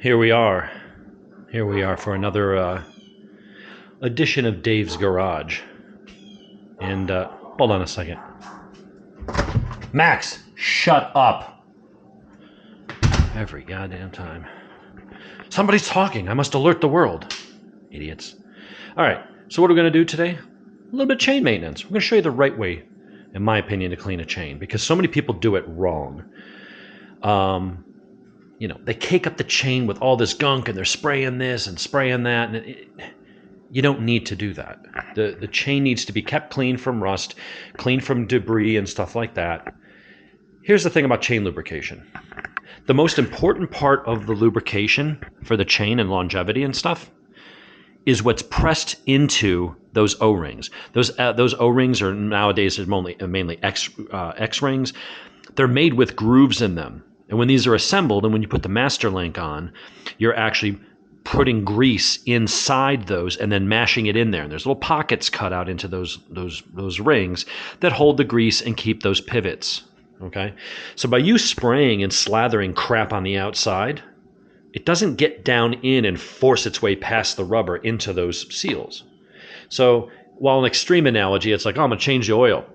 Here we are. Here we are for another edition of Dave's Garage. And hold on a second. Max, shut up. Every goddamn time. Somebody's talking. I must alert the world. Idiots. All right, so what are we going to do today? A little bit of chain maintenance. We're going to show you the right way, in my opinion, to clean a chain, because so many people do it wrong. They cake up the chain with all this gunk and they're spraying this and spraying that. And you don't need to do that. The chain needs to be kept clean from rust, clean from debris and stuff like that. Here's the thing about chain lubrication. The most important part of the lubrication for the chain and longevity and stuff is what's pressed into those O-rings. Those O-rings are nowadays mainly X rings. They're made with grooves in them. And when these are assembled and when you put the master link on, you're actually putting grease inside those and then mashing it in there. And there's little pockets cut out into those rings that hold the grease and keep those pivots. Okay? So by you spraying and slathering crap on the outside, it doesn't get down in and force its way past the rubber into those seals. So while an extreme analogy, it's like, oh, I'm going to change the oil.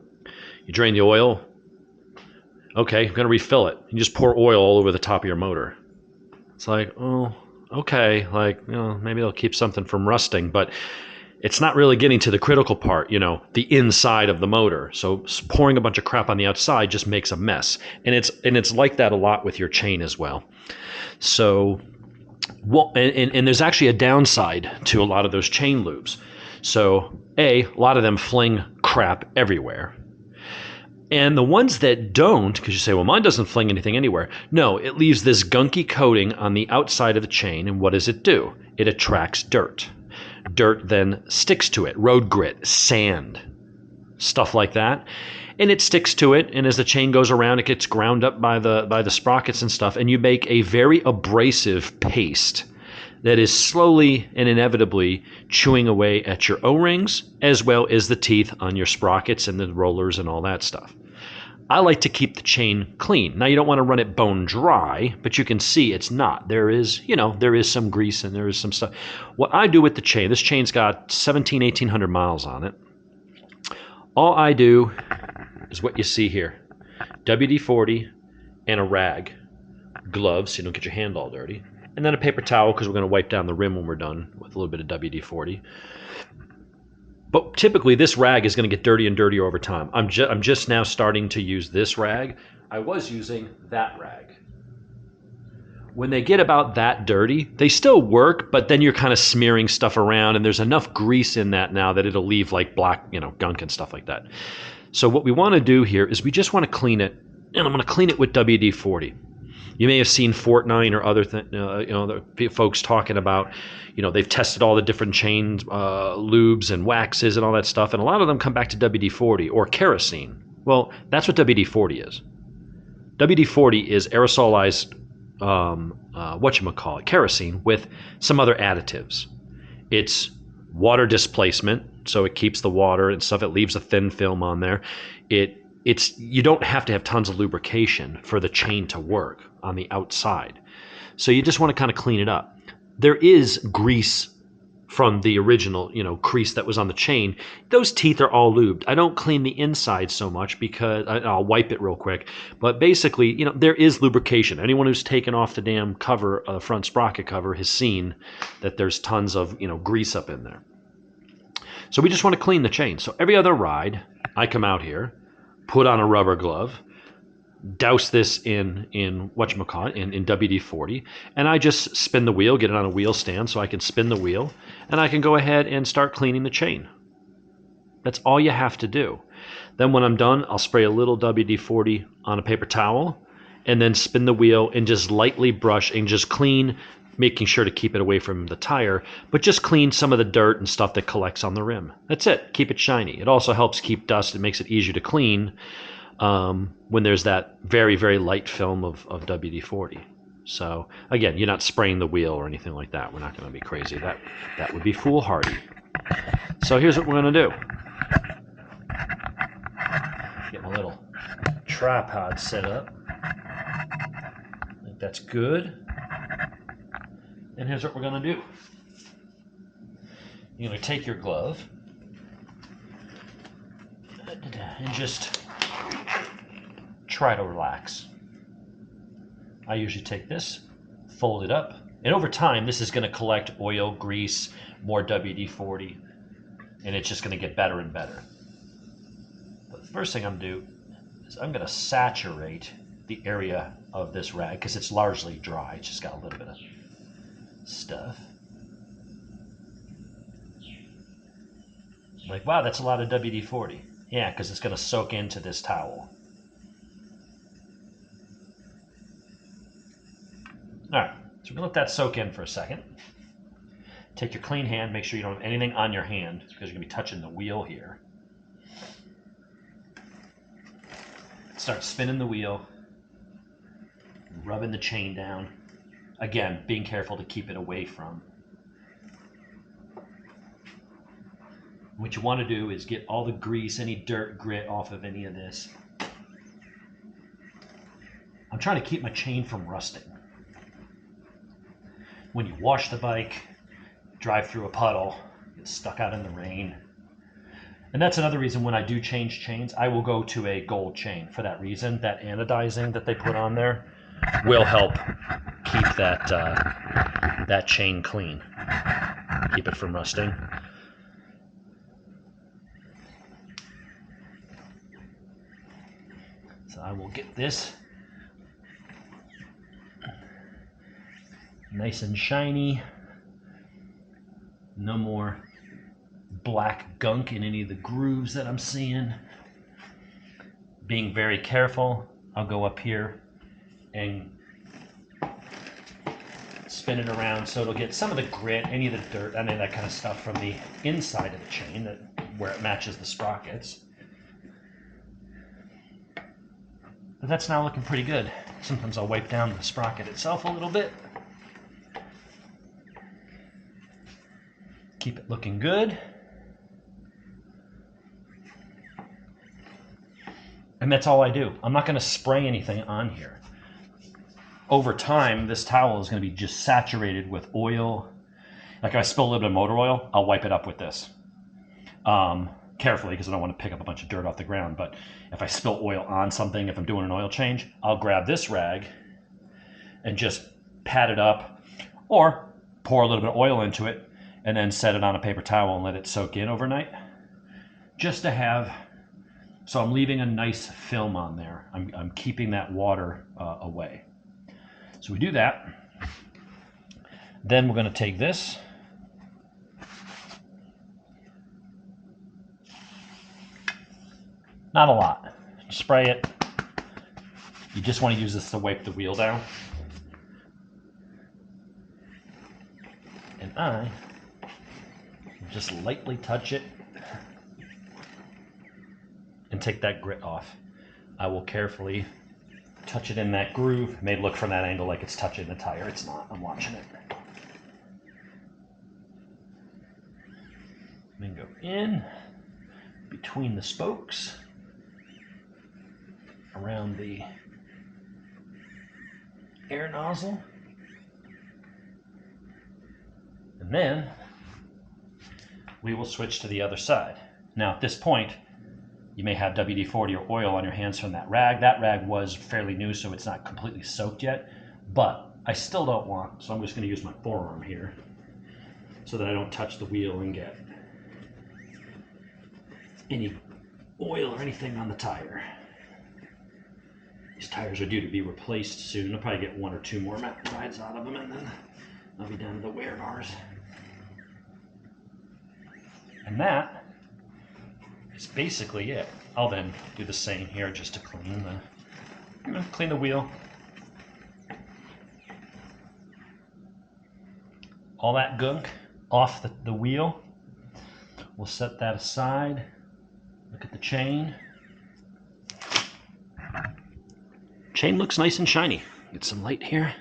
You drain the oil. Okay, I'm going to refill it. You just pour oil all over the top of your motor. It's like, oh, okay, maybe they'll keep something from rusting, but it's not really getting to the critical part, the inside of the motor. So pouring a bunch of crap on the outside just makes a mess. And it's like that a lot with your chain as well. So, and there's actually a downside to a lot of those chain lubes. So, a lot of them fling crap everywhere. And the ones that don't, because you say, well, mine doesn't fling anything anywhere. No, it leaves this gunky coating on the outside of the chain. And what does it do? It attracts dirt. Dirt then sticks to it. Road grit, sand, stuff like that. And it sticks to it. And as the chain goes around, it gets ground up by the sprockets and stuff. And you make a very abrasive paste that is slowly and inevitably chewing away at your O-rings, as well as the teeth on your sprockets and the rollers and all that stuff. I like to keep the chain clean. Now, you don't want to run it bone dry, but you can see it's not. There is some grease and there is some stuff. What I do with the chain, this chain's got 1,800 miles on it. All I do is what you see here. WD-40 and a rag. Gloves so you don't get your hand all dirty. And then a paper towel because we're going to wipe down the rim when we're done with a little bit of WD-40. But typically this rag is going to get dirty and dirtier over time. I'm just now starting to use this rag. I was using that rag. When they get about that dirty, they still work, but then you're kind of smearing stuff around and there's enough grease in that now that it'll leave like black, gunk and stuff like that. So what we want to do here is we just want to clean it, and I'm going to clean it with WD-40. You may have seen Fortnite or other the folks talking about, they've tested all the different chains, lubes and waxes and all that stuff, and a lot of them come back to WD-40 or kerosene. Well, that's what WD-40 is. WD-40 is aerosolized, kerosene with some other additives. It's water displacement, so it keeps the water and stuff. It leaves a thin film on there. You don't have to have tons of lubrication for the chain to work on the outside. So you just want to kind of clean it up. There is grease from the original, crease that was on the chain. Those teeth are all lubed. I don't clean the inside so much because I'll wipe it real quick. But basically, there is lubrication. Anyone who's taken off the damn cover, the front sprocket cover, has seen that there's tons of, grease up in there. So we just want to clean the chain. So every other ride, I come out here, put on a rubber glove, douse this in WD-40, and I just spin the wheel, get it on a wheel stand so I can spin the wheel, and I can go ahead and start cleaning the chain. That's all you have to do. Then when I'm done, I'll spray a little WD-40 on a paper towel, and then spin the wheel and just lightly brush and just clean, making sure to keep it away from the tire, but just clean some of the dirt and stuff that collects on the rim. That's it. Keep it shiny. It also helps keep dust. It makes it easier to clean when there's that very, very light film of WD-40. So again, you're not spraying the wheel or anything like that. We're not going to be crazy. That would be foolhardy. So here's what we're going to do. Get my little tripod set up. I think that's good. And here's what we're going to do. You're going to take your glove and just try to relax. I usually take this, fold it up, and over time this is going to collect oil, grease, more WD-40, and it's just going to get better and better. But the first thing I'm going to do is I'm going to saturate the area of this rag because it's largely dry. It's just got a little bit of stuff. Like, wow, that's a lot of WD-40. Yeah, because it's going to soak into this towel. All right, so we're going to let that soak in for a second. Take your clean hand, make sure you don't have anything on your hand because you're going to be touching the wheel here. Start spinning the wheel, rubbing the chain down. Again, being careful to keep it away from. What you want to do is get all the grease, any dirt, grit off of any of this. I'm trying to keep my chain from rusting. When you wash the bike, drive through a puddle, get stuck out in the rain. And that's another reason when I do change chains, I will go to a gold chain for that reason. That anodizing that they put on there will help keep that chain clean, keep it from rusting. So I will get this nice and shiny. No more black gunk in any of the grooves that I'm seeing. Being very careful, I'll go up here and spin it around so it'll get some of the grit, any of the dirt, any of that kind of stuff from the inside of the chain where it matches the sprockets. But that's now looking pretty good. Sometimes I'll wipe down the sprocket itself a little bit. Keep it looking good. And that's all I do. I'm not going to spray anything on here. Over time, this towel is going to be just saturated with oil. Like if I spill a little bit of motor oil, I'll wipe it up with this. Carefully, because I don't want to pick up a bunch of dirt off the ground. But if I spill oil on something, if I'm doing an oil change, I'll grab this rag and just pat it up or pour a little bit of oil into it and then set it on a paper towel and let it soak in overnight. Just to have, so I'm leaving a nice film on there. I'm keeping that water away. So we do that. Then we're going to take this. Not a lot. Spray it. You just want to use this to wipe the wheel down. And I just lightly touch it and take that grit off. I will carefully touch it in that groove. It may look from that angle like it's touching the tire. It's not. I'm watching it. Then go in between the spokes, around the air nozzle, and then we will switch to the other side. Now at this point, you may have WD-40 or oil on your hands from that rag. That rag was fairly new, so it's not completely soaked yet, but I still don't want, so I'm just going to use my forearm here so that I don't touch the wheel and get any oil or anything on the tire. These tires are due to be replaced soon. I'll probably get one or two more rides out of them, and then I'll be down to the wear bars. And that is basically it. I'll then do the same here just to clean the wheel. All that gunk off the wheel. We'll set that aside. Look at the chain. Chain looks nice and shiny. Get some light here.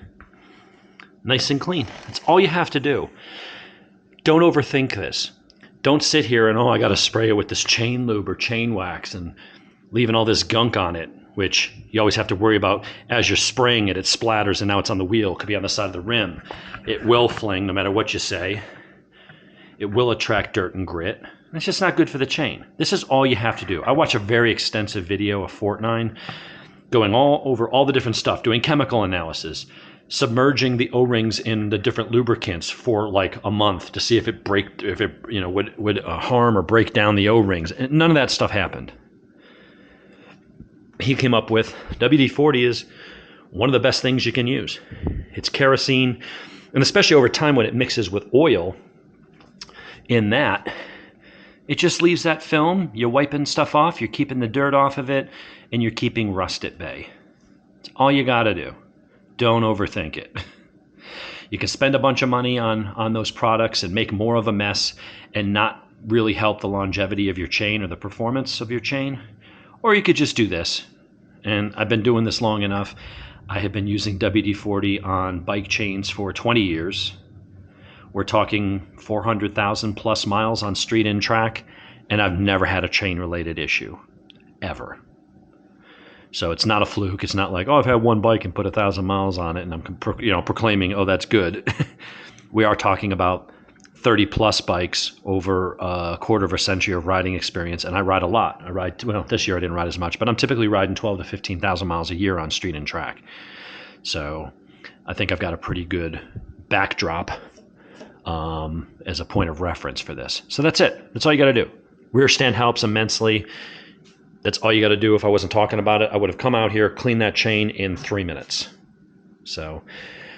Nice and clean. That's all you have to do. Don't overthink this. Don't sit here and, I got to spray it with this chain lube or chain wax and leaving all this gunk on it. which you always have to worry about as you're spraying it. It splatters and now it's on the wheel. It could be on the side of the rim. It will fling no matter what you say. It will attract dirt and grit. It's just not good for the chain. This is all you have to do. I watch a very extensive video of Fortnine going all over all the different stuff, doing chemical analysis, submerging the O-rings in the different lubricants for like a month to see if it would harm or break down the O-rings. And none of that stuff happened. He came up with WD-40 is one of the best things you can use. It's kerosene, and especially over time when it mixes with oil, in that, it just leaves that film. You're wiping stuff off, you're keeping the dirt off of it, and you're keeping rust at bay. It's all you got to do. Don't overthink it. You can spend a bunch of money on those products and make more of a mess and not really help the longevity of your chain or the performance of your chain. Or you could just do this. And I've been doing this long enough. I have been using WD-40 on bike chains for 20 years. We're talking 400,000 plus miles on street and track, and I've never had a chain-related issue, ever. So it's not a fluke. It's not like, oh, I've had one bike and put 1,000 miles on it, and I'm proclaiming, oh, that's good. We are talking about 30 plus bikes over a quarter of a century of riding experience, and I ride a lot. This year I didn't ride as much, but I'm typically riding 12 to 15,000 miles a year on street and track. So I think I've got a pretty good backdrop as a point of reference for this. So that's it. That's all you got to do. Rear stand helps immensely. That's all you got to do. If I wasn't talking about it, I would have come out here, cleaned that chain in 3 minutes. So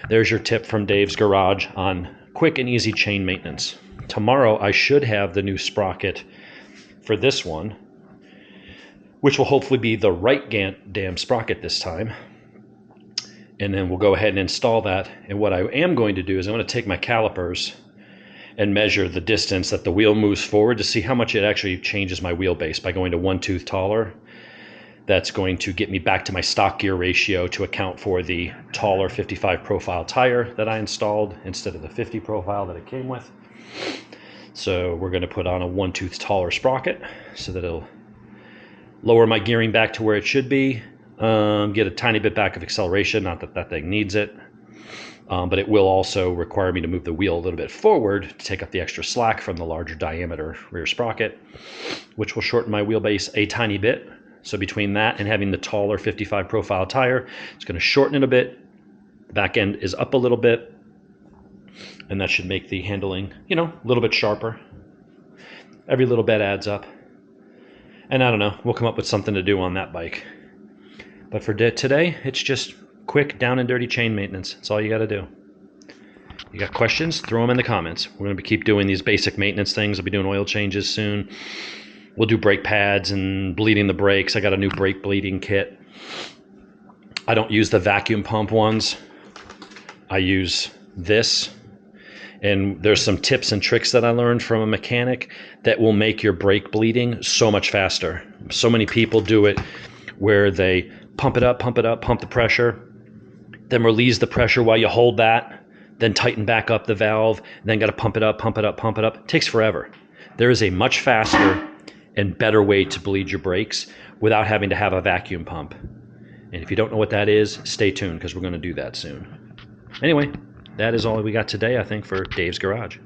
there's your tip from Dave's Garage on quick and easy chain maintenance. Tomorrow I should have the new sprocket for this one, which will hopefully be the right damn sprocket this time. And then we'll go ahead and install that. And what I am going to do is I'm going to take my calipers and measure the distance that the wheel moves forward to see how much it actually changes my wheelbase by going to 1 tooth taller. That's going to get me back to my stock gear ratio to account for the taller 55 profile tire that I installed instead of the 50 profile that it came with. So we're going to put on a 1 tooth taller sprocket so that it'll lower my gearing back to where it should be. Get a tiny bit back of acceleration, not that that thing needs it, but it will also require me to move the wheel a little bit forward to take up the extra slack from the larger diameter rear sprocket, which will shorten my wheelbase a tiny bit. So between that and having the taller 55 profile tire, it's going to shorten it a bit. The back end is up a little bit, and that should make the handling, a little bit sharper. Every little bit adds up. And I don't know, we'll come up with something to do on that bike. But for today, it's just quick, down and dirty chain maintenance. That's all you got to do. You got questions? Throw them in the comments. We're going to keep doing these basic maintenance things. I'll be doing oil changes soon. We'll do brake pads and bleeding the brakes. I got a new brake bleeding kit. I don't use the vacuum pump ones. I use this. And there's some tips and tricks that I learned from a mechanic that will make your brake bleeding so much faster. So many people do it where they pump it up, pump the pressure, then release the pressure while you hold that, then tighten back up the valve, then got to pump it up. It takes forever. There is a much faster and better way to bleed your brakes without having to have a vacuum pump. And if you don't know what that is, stay tuned because we're going to do that soon. Anyway, that is all we got today, I think, for Dave's Garage.